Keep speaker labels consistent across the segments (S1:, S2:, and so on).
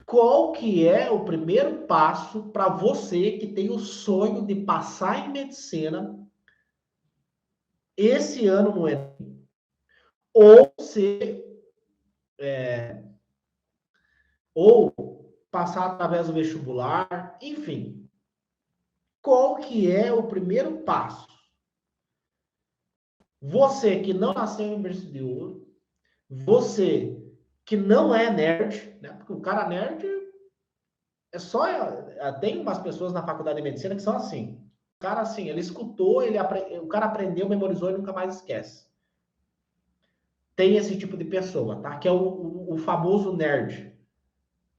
S1: Qual que é o primeiro passo para você que tem o sonho de passar em medicina esse ano no Enem? Ou ser, ou passar através do vestibular, enfim. Qual que é o primeiro passo? Você que não nasceu em berço de ouro, você que não é nerd, né? Porque o cara nerd é só. Tem umas pessoas na faculdade de medicina que são assim. O cara, assim, ele escutou, o cara aprendeu, memorizou e nunca mais esquece. Tem esse tipo de pessoa, tá? Que é o famoso nerd,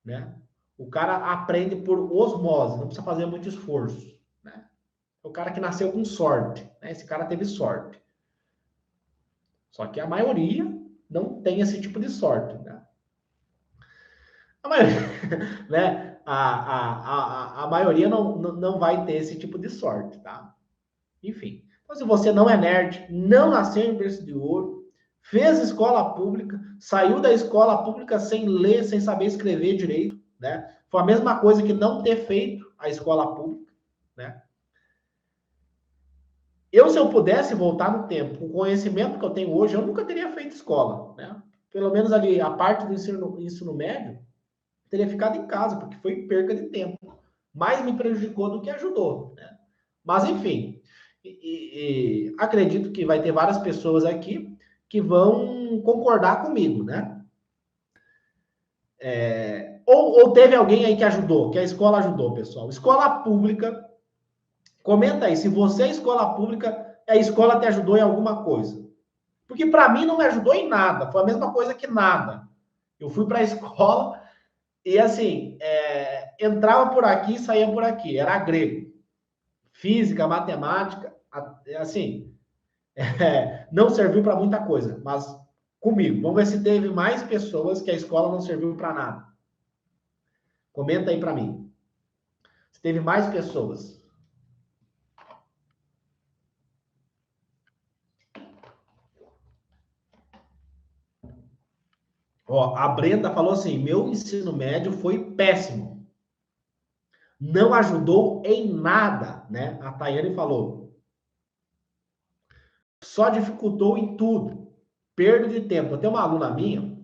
S1: né? O cara aprende por osmose, não precisa fazer muito esforço, né? É o cara que nasceu com sorte, né? Esse cara teve sorte. Só que a maioria não tem esse tipo de sorte, né? A maioria, né? A maioria não vai ter esse tipo de sorte, tá? Enfim. Então, se você não é nerd, não nasceu em berço de ouro, fez escola pública, saiu da escola pública sem ler, sem saber escrever direito, né? Foi a mesma coisa que não ter feito a escola pública, né? Se eu pudesse voltar no tempo, com o conhecimento que eu tenho hoje, eu nunca teria feito escola, né? Pelo menos ali, a parte do ensino médio, teria ficado em casa, porque foi perca de tempo. Mais me prejudicou do que ajudou, né? Mas, enfim, acredito que vai ter várias pessoas aqui que vão concordar comigo, né? Ou teve alguém aí que ajudou, que a escola ajudou, pessoal. Escola pública, comenta aí, se você é escola pública, a escola te ajudou em alguma coisa. Porque para mim não me ajudou em nada, foi a mesma coisa que nada. Eu fui para a escola e assim, entrava por aqui e saía por aqui, era grego. Física, matemática, assim, não serviu para muita coisa, mas comigo. Vamos ver se teve mais pessoas que a escola não serviu para nada. Comenta aí para mim. Se teve mais pessoas. Ó, a Brenda falou assim: meu ensino médio foi péssimo. Não ajudou em nada, né? A Tayane falou. Só dificultou em tudo. Perda de tempo. Tem uma aluna minha,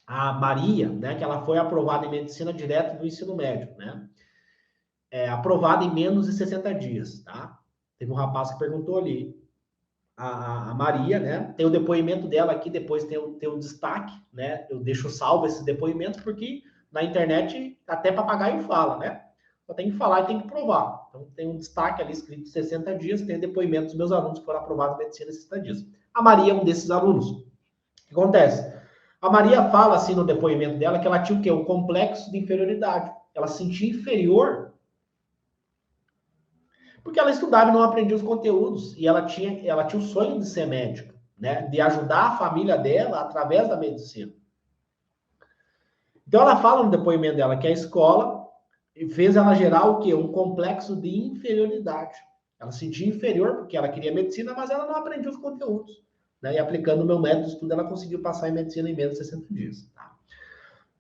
S1: a Maria, né? Que ela foi aprovada em medicina direto do ensino médio, né? Aprovada em menos de 60 dias, tá? Teve um rapaz que perguntou ali, a Maria, né? Tem o depoimento dela aqui, depois tem um destaque, né? Eu deixo salvo esses depoimentos, porque na internet até papagaio fala, né? Só tem que falar e tem que provar. Então tem um destaque ali escrito 60 dias, tem o depoimento dos meus alunos que foram aprovados em medicina em 60 dias. A Maria é um desses alunos. O que acontece? A Maria fala assim no depoimento dela que ela tinha o quê? Um complexo de inferioridade. Ela se sentia inferior porque ela estudava e não aprendia os conteúdos. E ela tinha o sonho de ser médica, né? De ajudar a família dela através da medicina. Então ela fala no depoimento dela que a escola fez ela gerar o quê? Um complexo de inferioridade. Ela se sentia inferior porque ela queria medicina, mas ela não aprendia os conteúdos. Né? E aplicando o meu método de estudo, ela conseguiu passar em medicina em menos de 60 dias. Tá?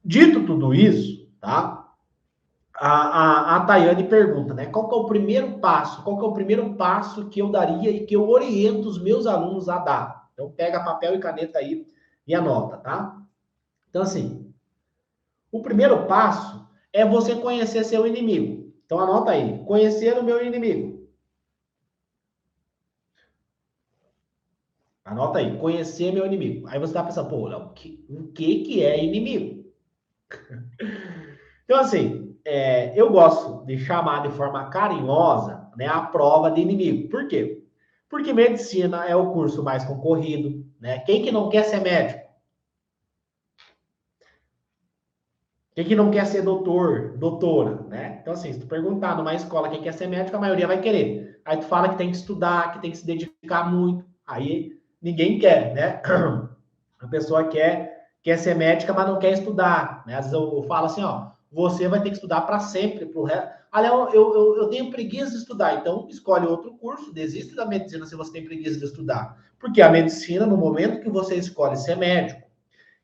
S1: Dito tudo isso, tá? A Tayane pergunta, né? Qual que é o primeiro passo? Qual que é o primeiro passo que eu daria e que eu oriento os meus alunos a dar? Então, pega papel e caneta aí e anota, tá? Então, assim, o primeiro passo é você conhecer seu inimigo. Então, anota aí. Conhecer o meu inimigo. Anota aí. Conhecer meu inimigo. Aí você tá pensando, pô, Léo, o que é inimigo? Então, assim, eu gosto de chamar de forma carinhosa, né, a prova de inimigo. Por quê? Porque medicina é o curso mais concorrido, né? Quem que não quer ser médico? Quem que não quer ser doutor, doutora, né? Então, assim, se tu perguntar numa escola quem quer ser médico, a maioria vai querer. Aí tu fala que tem que estudar, que tem que se dedicar muito. Aí ninguém quer, né? A pessoa quer ser médica, mas não quer estudar. Né? Às vezes eu falo assim, ó, você vai ter que estudar para sempre, pro resto. Aliás, eu tenho preguiça de estudar, então escolhe outro curso, desiste da medicina se você tem preguiça de estudar. Porque a medicina, no momento que você escolhe ser médico,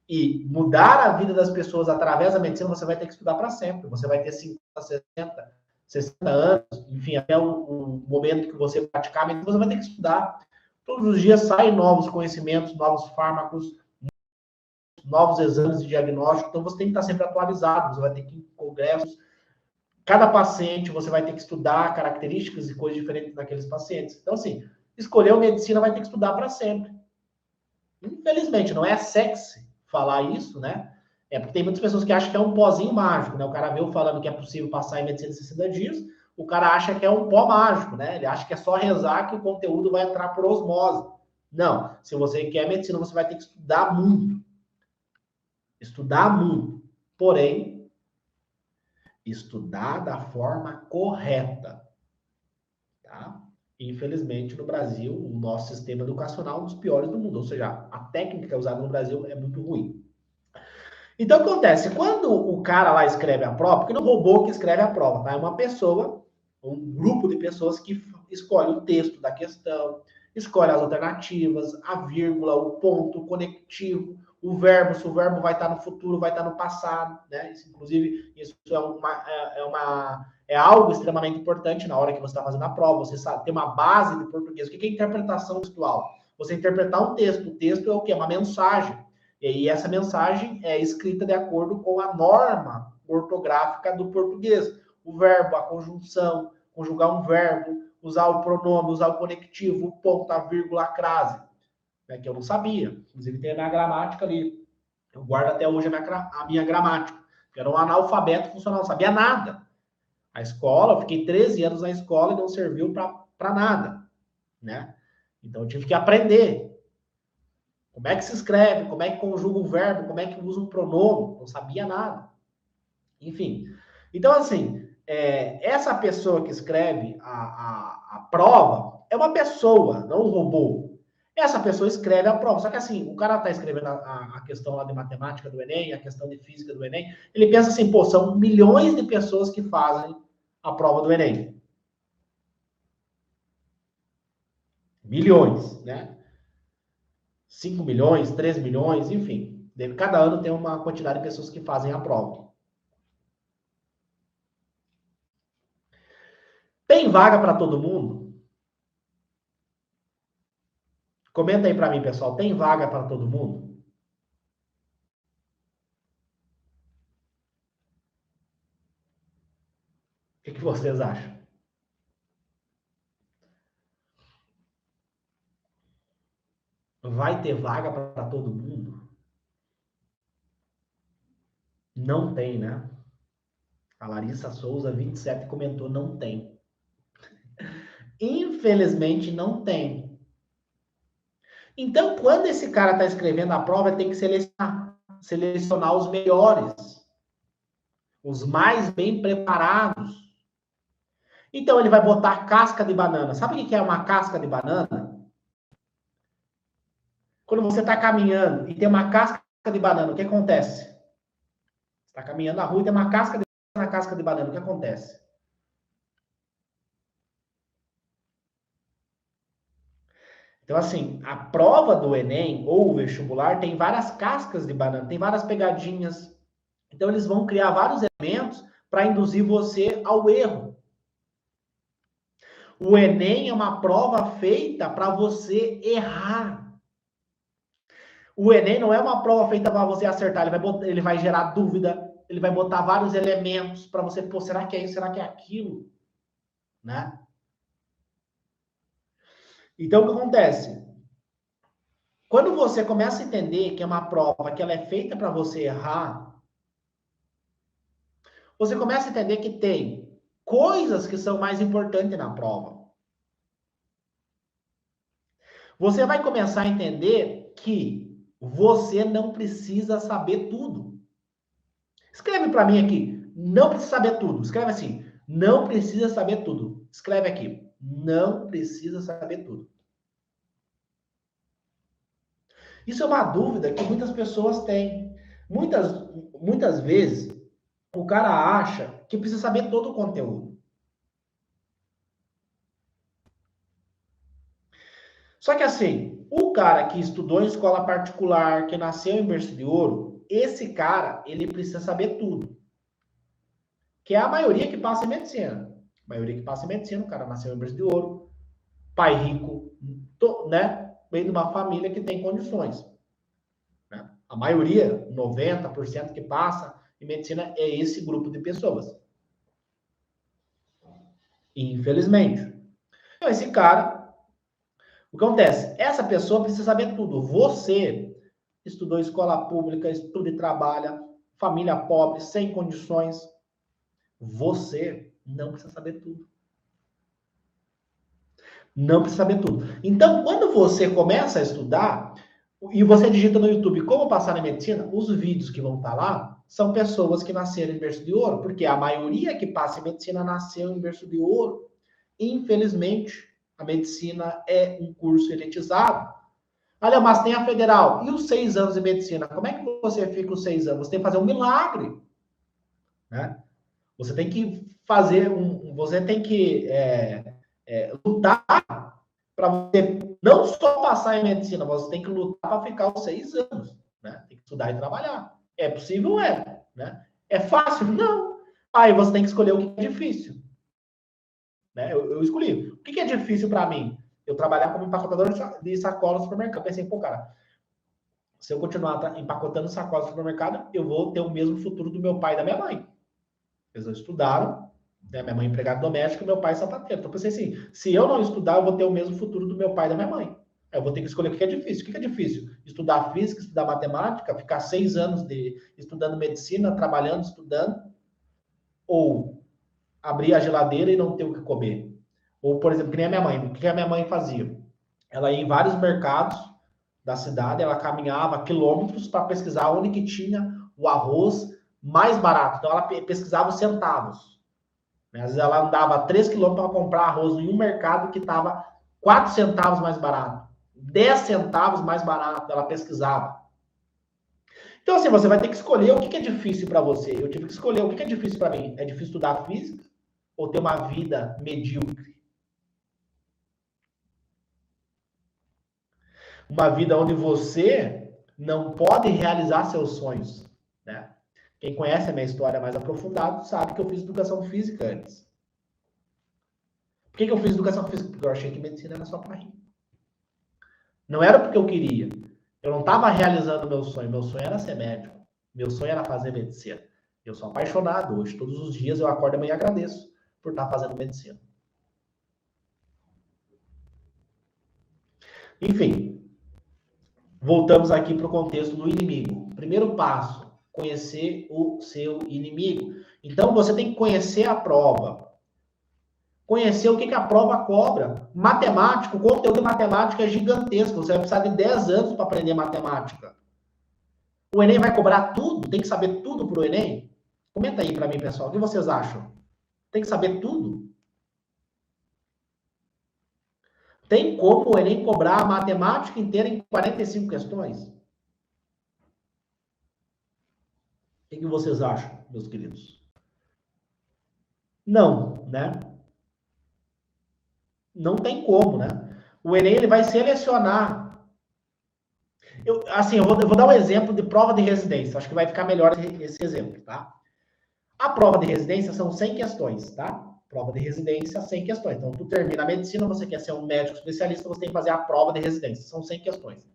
S1: e mudar a vida das pessoas através da medicina, você vai ter que estudar para sempre. Você vai ter 50, 60 anos, enfim, até o momento que você praticar a medicina, você vai ter que estudar. Todos os dias saem novos conhecimentos, novos fármacos, novos exames de diagnóstico, então você tem que estar sempre atualizado, você vai ter que ir em congressos. Cada paciente você vai ter que estudar características e coisas diferentes daqueles pacientes. Então, assim, escolher medicina vai ter que estudar para sempre. Infelizmente, não é sexy falar isso, né? É porque tem muitas pessoas que acham que é um pozinho mágico, né? O cara veio falando que é possível passar em medicina em 60 dias, o cara acha que é um pó mágico, né? Ele acha que é só rezar que o conteúdo vai entrar por osmose. Não, se você quer medicina, você vai ter que estudar muito. Estudar muito. Porém, estudar da forma correta, tá? Infelizmente, no Brasil, o nosso sistema educacional é um dos piores do mundo, ou seja, a técnica usada no Brasil é muito ruim. Então, o que acontece? Quando o cara lá escreve a prova, porque não é o robô que escreve a prova, tá? É uma pessoa, um grupo de pessoas que escolhe o texto da questão, escolhe as alternativas, a vírgula, o ponto, o conectivo, o verbo, se o verbo vai estar no futuro, vai estar no passado, né? Isso, inclusive, isso é algo extremamente importante na hora que você está fazendo a prova, você sabe, ter uma base de português. O que é interpretação textual? Você interpretar um texto. O texto é o quê? Uma mensagem. E essa mensagem é escrita de acordo com a norma ortográfica do português. O verbo, a conjunção, conjugar um verbo, usar o pronome, usar o conectivo, o ponto, a vírgula, a crase. Né, que eu não sabia. Inclusive tem a minha gramática ali. Eu guardo até hoje a minha gramática. Eu era um analfabeto funcional, não sabia nada. A escola, eu fiquei 13 anos na escola e não serviu para nada. Né? Então eu tive que aprender. Como é que se escreve? Como é que conjuga um verbo? Como é que usa um pronome? Não sabia nada. Enfim. Então, assim, essa pessoa que escreve a prova é uma pessoa, não um robô. Essa pessoa escreve a prova. Só que, assim, o cara está escrevendo a questão lá de matemática do Enem, a questão de física do Enem, ele pensa assim, pô, são milhões de pessoas que fazem a prova do Enem. Milhões, né? 5 milhões, 3 milhões, enfim. Cada ano tem uma quantidade de pessoas que fazem a prova. Tem vaga para todo mundo? Comenta aí para mim, pessoal. Tem vaga para todo mundo? O que vocês acham? Vai ter vaga para todo mundo? Não tem, né? A Larissa Souza, 27, comentou: não tem. Infelizmente, não tem. Então, quando esse cara está escrevendo a prova, tem que selecionar os melhores, os mais bem preparados. Então, ele vai botar casca de banana. Sabe o que é uma casca de banana? Quando você está caminhando e tem uma casca de banana, o que acontece? Você está caminhando na rua e tem uma casca de banana, o que acontece? Então, assim, a prova do Enem ou o vestibular tem várias cascas de banana, tem várias pegadinhas. Então, eles vão criar vários elementos para induzir você ao erro. O Enem é uma prova feita para você errar. O Enem não é uma prova feita para você acertar, ele vai gerar dúvida, ele vai botar vários elementos para você, pô, será que é isso, será que é aquilo? Né? Então, o que acontece? Quando você começa a entender que é uma prova que ela é feita para você errar, você começa a entender que tem coisas que são mais importantes na prova. Você vai começar a entender que você não precisa saber tudo. Escreve para mim aqui, não precisa saber tudo. Escreve assim, não precisa saber tudo. Escreve aqui, não precisa saber tudo. Isso é uma dúvida que muitas pessoas têm. Muitas vezes, o cara acha que precisa saber todo o conteúdo. Só que assim, o cara que estudou em escola particular, que nasceu em berço de ouro, esse cara, ele precisa saber tudo. Que é a maioria que passa em medicina. A maioria que passa em medicina, o cara nasceu em berço de ouro, pai rico, né? Vem de uma família que tem condições. Né? A maioria, 90% que passa em medicina é esse grupo de pessoas. Infelizmente. Então, esse cara, o que acontece? Essa pessoa precisa saber tudo. Você estudou em escola pública, estuda e trabalha, família pobre, sem condições. Você não precisa saber tudo. Não precisa saber tudo. Então, quando você começa a estudar, e você digita no YouTube como passar em medicina, os vídeos que vão estar lá são pessoas que nasceram em berço de ouro, porque a maioria que passa em medicina nasceu em berço de ouro. Infelizmente, a medicina é um curso elitizado. Olha, mas tem a federal. E os 6 anos de medicina? Como é que você fica os 6 anos? Você tem que fazer um milagre. Né? Você tem que fazer você tem que lutar para você não só passar em medicina, você tem que lutar para ficar os 6 anos. Né? Tem que estudar e trabalhar. É possível? É. Né? É fácil? Não. Aí você tem que escolher o que é difícil. Né? Eu escolhi. O que é difícil para mim? Eu trabalhar como empacotador de sacola no supermercado. Eu pensei, pô, cara, se eu continuar empacotando sacola no supermercado, eu vou ter o mesmo futuro do meu pai e da minha mãe. Eles não estudaram, né? Minha mãe é empregada doméstica e meu pai é sapateiro. Então eu pensei assim, se eu não estudar, eu vou ter o mesmo futuro do meu pai e da minha mãe. Eu vou ter que escolher o que é difícil. O que é difícil? Estudar física, estudar matemática, ficar 6 anos estudando medicina, trabalhando, estudando, ou abrir a geladeira e não ter o que comer. Ou, por exemplo, que nem a minha mãe. O que a minha mãe fazia? Ela ia em vários mercados da cidade, ela caminhava quilômetros para pesquisar onde que tinha o arroz mais barato. Então, ela pesquisava os centavos. Às vezes, ela andava 3 quilômetros para comprar arroz em um mercado que estava 4 centavos mais barato. 10 centavos mais barato. Ela pesquisava. Então, assim, você vai ter que escolher o que é difícil para você. Eu tive que escolher o que é difícil para mim. É difícil estudar física ou ter uma vida medíocre? Uma vida onde você não pode realizar seus sonhos, né? Quem conhece a minha história mais aprofundado sabe que eu fiz educação física antes. Por que eu fiz educação física? Porque eu achei que medicina era só para rir. Não era porque eu queria. Eu não estava realizando meu sonho. Meu sonho era ser médico. Meu sonho era fazer medicina. Eu sou apaixonado hoje. Todos os dias eu acordo amanhã e agradeço por estar fazendo medicina. Enfim, voltamos aqui para o contexto do inimigo. Primeiro passo, conhecer o seu inimigo. Então, você tem que conhecer a prova. Conhecer o que a prova cobra. Matemática, o conteúdo de matemática é gigantesco. Você vai precisar de 10 anos para aprender matemática. O Enem vai cobrar tudo? Tem que saber tudo para o Enem? Comenta aí para mim, pessoal. O que vocês acham? Tem que saber tudo? Tem como o Enem cobrar a matemática inteira em 45 questões? O que vocês acham, meus queridos? Não, né? Não tem como, né? O Enem ele vai selecionar. Eu vou dar um exemplo de prova de residência. Acho que vai ficar melhor esse exemplo, tá? A prova de residência são 100 questões, tá? Prova de residência, 100 questões. Então, tu termina a medicina, você quer ser um médico especialista, você tem que fazer a prova de residência. São 100 questões.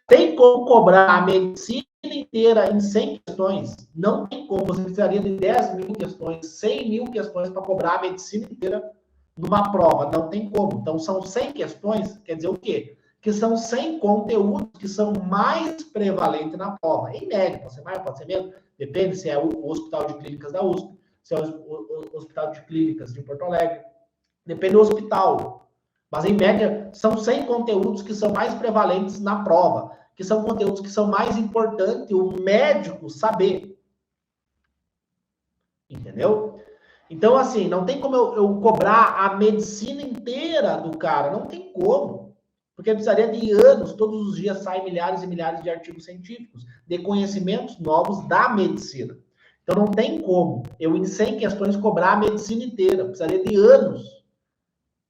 S1: Tem como cobrar a medicina inteira em 100 questões? Não tem como. Você precisaria de 10 mil questões, 100 mil questões para cobrar a medicina inteira numa prova. Não tem como. Então, são 100 questões, quer dizer o quê? Que são 100 conteúdos que são mais prevalentes na prova. Em média, pode ser mais, pode ser menos. Depende se é o Hospital de Clínicas da USP, se é o Hospital de Clínicas de Porto Alegre. Depende do hospital. Mas, em média, são 100 conteúdos que são mais prevalentes na prova, que são conteúdos que são mais importantes o médico saber. Entendeu? Então, assim, não tem como eu cobrar a medicina inteira do cara. Não tem como. Porque precisaria de anos, todos os dias saem milhares e milhares de artigos científicos, de conhecimentos novos da medicina. Então, não tem como eu, em 100 questões, cobrar a medicina inteira. Precisaria de anos.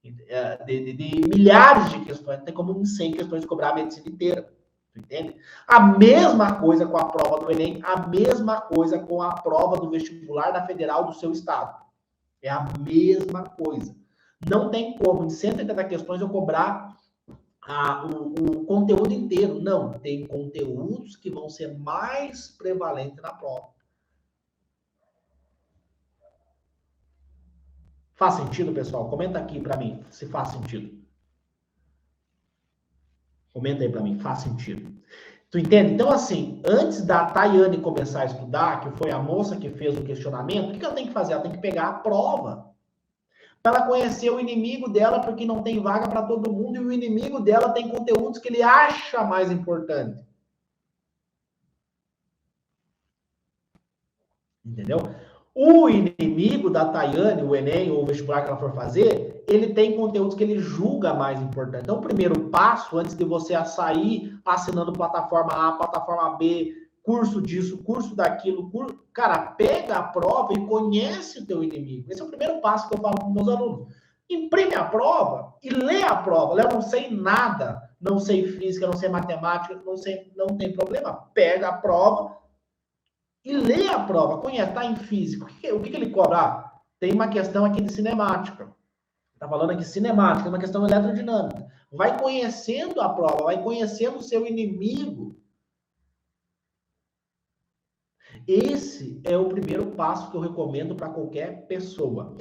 S1: de milhares de questões, não tem como 100 questões de cobrar a medicina inteira. Entende? A mesma coisa com a prova do Enem, a mesma coisa com a prova do vestibular da federal do seu estado. É a mesma coisa. Não tem como, de 180 questões, eu cobrar o conteúdo inteiro. Não, tem conteúdos que vão ser mais prevalentes na prova. Faz sentido, pessoal? Comenta aqui para mim se faz sentido. Comenta aí para mim, faz sentido. Tu entende? Então, assim, antes da Tayane começar a estudar, que foi a moça que fez o questionamento, o que ela tem que fazer? Ela tem que pegar a prova. Para ela conhecer o inimigo dela, porque não tem vaga para todo mundo, e o inimigo dela tem conteúdos que ele acha mais importante. Entendeu? O inimigo da Tayane, o Enem ou o vestibular que ela for fazer, ele tem conteúdos que ele julga mais importante. Então, o primeiro passo, antes de você sair assinando plataforma A, plataforma B, curso disso, curso daquilo, cara, pega a prova e conhece o teu inimigo. Esse é o primeiro passo que eu falo para os meus alunos. Imprime a prova e lê a prova. Eu não sei nada, não sei física, não sei matemática, não tem problema. Pega a prova e lê a prova, conhece, está em físico. O que ele cobra? Ah, tem uma questão aqui de cinemática. Está falando aqui cinemática, uma questão eletrodinâmica. Vai conhecendo a prova, vai conhecendo o seu inimigo. Esse é o primeiro passo que eu recomendo para qualquer pessoa.